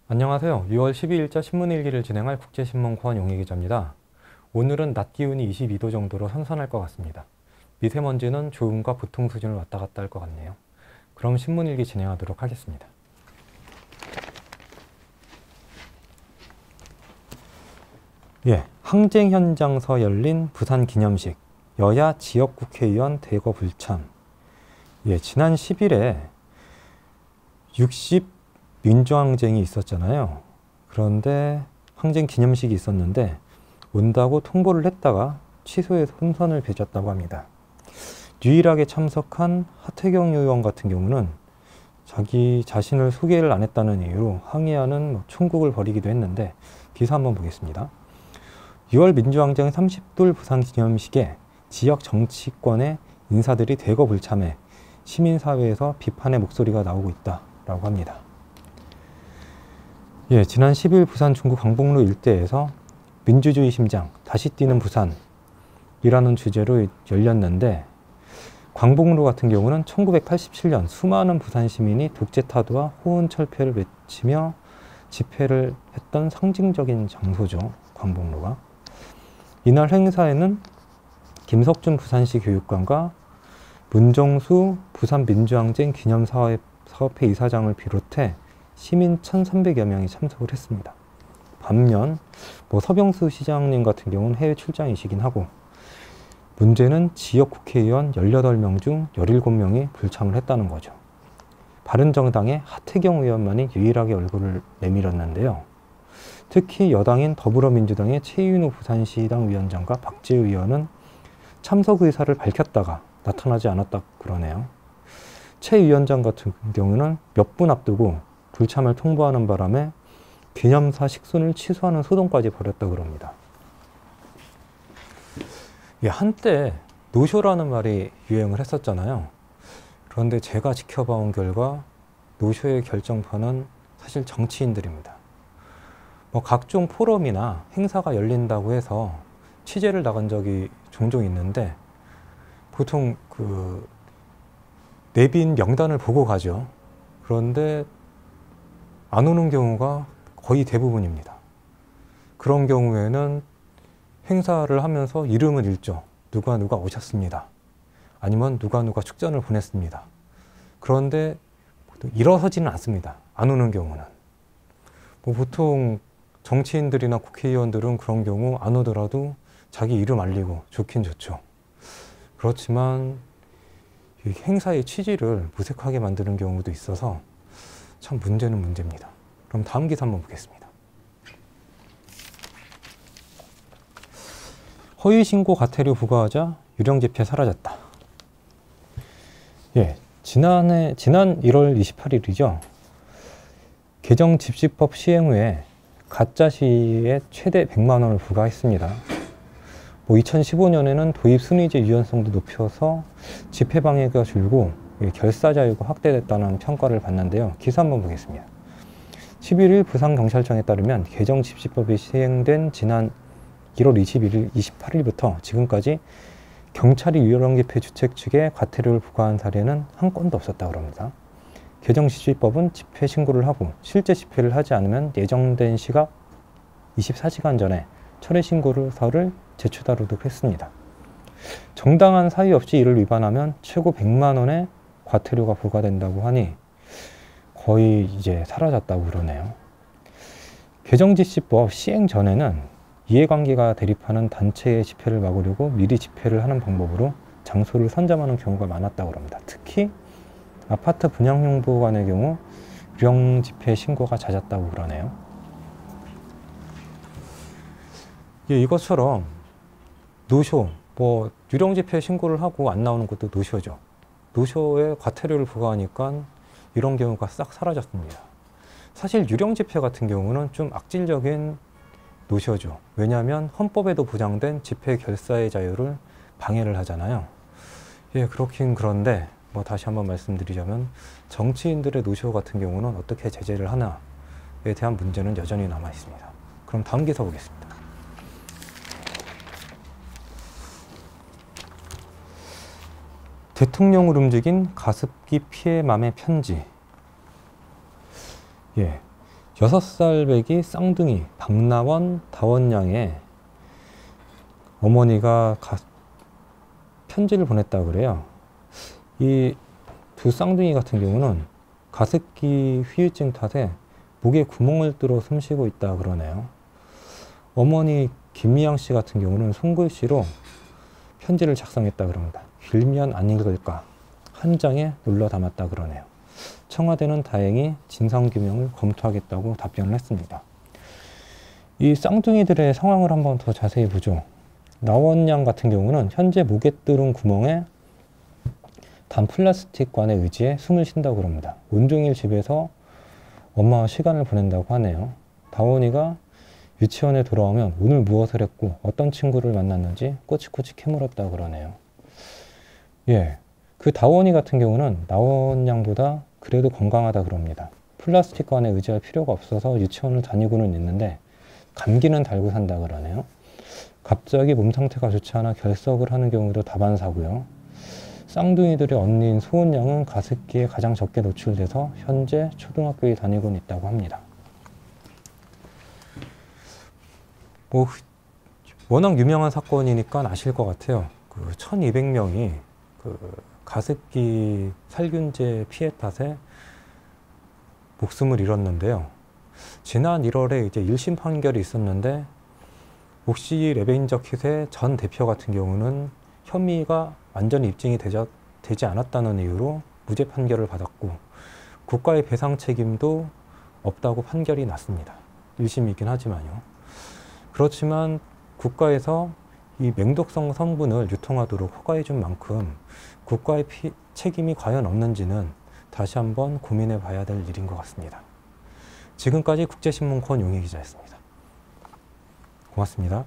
안녕하세요. 6월 12일자 신문일기를 진행할 국제신문권 용희 기자입니다. 오늘은 낮 기온이 22도 정도로 선선할 것 같습니다. 미세먼지는 좋음과 보통 수준을 왔다 갔다 할 것 같네요. 그럼 신문일기 진행하도록 하겠습니다. 항쟁 현장서 열린 부산 기념식, 여야 지역국회의원 대거 불참. 지난 10일에 60 민주항쟁이 있었잖아요. 그런데 항쟁 기념식이 있었는데 온다고 통보를 했다가 취소해서 혼선을 빚었다고 합니다. 유일하게 참석한 하태경 의원 같은 경우는 자기 자신을 소개를 안 했다는 이유로 항의하는 총국을 벌이기도 했는데 기사 한번 보겠습니다. 6월 민주항쟁 30돌 부산 기념식에 지역 정치권의 인사들이 대거 불참해 시민사회에서 비판의 목소리가 나오고 있다라고 합니다. 지난 10일 부산 중구 광복로 일대에서 민주주의 심장, 다시 뛰는 부산이라는 주제로 열렸는데 광복로 같은 경우는 1987년 수많은 부산 시민이 독재 타도와 호언철폐를 외치며 집회를 했던 상징적인 장소죠. 광복로가. 이날 행사에는 김석준 부산시 교육감과 문정수 부산 민주항쟁 기념사업회 이사장을 비롯해 시민 1,300여 명이 참석을 했습니다. 반면 서병수 시장님 같은 경우는 해외 출장이시긴 하고 문제는 지역 국회의원 18명 중 17명이 불참을 했다는 거죠. 바른정당의 하태경 의원만이 유일하게 얼굴을 내밀었는데요. 특히 여당인 더불어민주당의 최윤호 부산시당 위원장과 박지우 의원은 참석 의사를 밝혔다가 나타나지 않았다 그러네요. 최 위원장 같은 경우는 몇 분 앞두고 불참을 통보하는 바람에 기념사 식순을 취소하는 소동까지 벌였다고 그럽니다. 한때 노쇼라는 말이 유행을 했었잖아요. 그런데 제가 지켜봐온 결과 노쇼의 결정판은 사실 정치인들입니다. 각종 포럼이나 행사가 열린다고 해서 취재를 나간 적이 종종 있는데 보통 내빈 명단을 보고 가죠. 그런데 안 오는 경우가 거의 대부분입니다. 그런 경우에는 행사를 하면서 이름을 읽죠. 누가 오셨습니다. 아니면 누가 축전을 보냈습니다. 그런데 일어서지는 않습니다. 안 오는 경우는. 보통 정치인들이나 국회의원들은 그런 경우 안 오더라도 자기 이름 알리고 좋긴 좋죠. 그렇지만 이 행사의 취지를 무색하게 만드는 경우도 있어서 참 문제는 문제입니다. 그럼 다음 기사 한번 보겠습니다. 허위신고 과태료 부과하자 유령 집회 사라졌다. 지난 1월 28일이죠. 개정 집시법 시행 후에 가짜 시에 최대 100만 원을 부과했습니다. 2015년에는 도입 순위제 유연성도 높여서 집회 방해가 줄고 결사 자유가 확대됐다는 평가를 받는데요. 기사 한번 보겠습니다. 11일 부산경찰청에 따르면 개정 집시법이 시행된 지난 1월 28일부터 지금까지 경찰이 유령 집회 주최 측에 과태료를 부과한 사례는 한 건도 없었다고 합니다. 개정 집시법은 집회 신고를 하고 실제 집회를 하지 않으면 예정된 시각 24시간 전에 철회 신고서를 제출하도록 했습니다. 정당한 사유 없이 이를 위반하면 최고 100만 원의 과태료가 부과된다고 하니 거의 이제 사라졌다고 그러네요. 개정집시법 시행 전에는 이해관계가 대립하는 단체의 집회를 막으려고 미리 집회를 하는 방법으로 장소를 선점하는 경우가 많았다고 합니다. 특히 아파트 분양홍보관의 경우 유령 집회 신고가 잦았다고 그러네요. 이것처럼 노쇼, 유령 집회 신고를 하고 안 나오는 것도 노쇼죠. 노쇼에 과태료를 부과하니까 이런 경우가 싹 사라졌습니다. 사실 유령 집회 같은 경우는 좀 악질적인 노쇼죠. 왜냐하면 헌법에도 보장된 집회 결사의 자유를 방해를 하잖아요. 그렇긴 그런데 다시 한번 말씀드리자면 정치인들의 노쇼 같은 경우는 어떻게 제재를 하나에 대한 문제는 여전히 남아 있습니다. 그럼 다음 기사 보겠습니다. 대통령을 움직인 가습기 피해 맘의 편지. 6살 배기 쌍둥이 박나원, 다원양의 어머니가 편지를 보냈다고 그래요. 이 두 쌍둥이 같은 경우는 가습기 후유증 탓에 목에 구멍을 뚫어 숨쉬고 있다 그러네요. 어머니 김미양 씨 같은 경우는 손글씨로 편지를 작성했다 그럽니다. 길면 안 읽을까 한 장에 눌러 담았다 그러네요. 청와대는 다행히 진상규명을 검토하겠다고 답변을 했습니다. 이 쌍둥이들의 상황을 한번 더 자세히 보죠. 나원양 같은 경우는 현재 목에 뚫은 구멍에 단 플라스틱 관에 의지해 숨을 쉰다고 합니다. 온종일 집에서 엄마와 시간을 보낸다고 하네요. 다원이가 유치원에 돌아오면 오늘 무엇을 했고 어떤 친구를 만났는지 꼬치꼬치 캐물었다고 그러네요. 예, 그 다원이 같은 경우는 나원양보다 그래도 건강하다 그럽니다. 플라스틱 관에 의지할 필요가 없어서 유치원을 다니고는 있는데 감기는 달고 산다 그러네요. 갑자기 몸 상태가 좋지 않아 결석을 하는 경우도 다반사고요. 쌍둥이들의 언니인 소은양은 가습기에 가장 적게 노출돼서 현재 초등학교에 다니고 있다고 합니다. 워낙 유명한 사건이니까 아실 것 같아요. 1200명이 가습기 살균제 피해 탓에 목숨을 잃었는데요. 지난 1월에 이제 1심 판결이 있었는데 옥시 레베인저 킷의 전 대표 같은 경우는 혐의가 완전히 입증이 되지 않았다는 이유로 무죄 판결을 받았고 국가의 배상 책임도 없다고 판결이 났습니다. 1심이긴 하지만요. 그렇지만 국가에서 이 맹독성 성분을 유통하도록 허가해 준 만큼 국가의 책임이 과연 없는지는 다시 한번 고민해 봐야 될 일인 것 같습니다. 지금까지 국제신문 권용희 기자였습니다. 고맙습니다.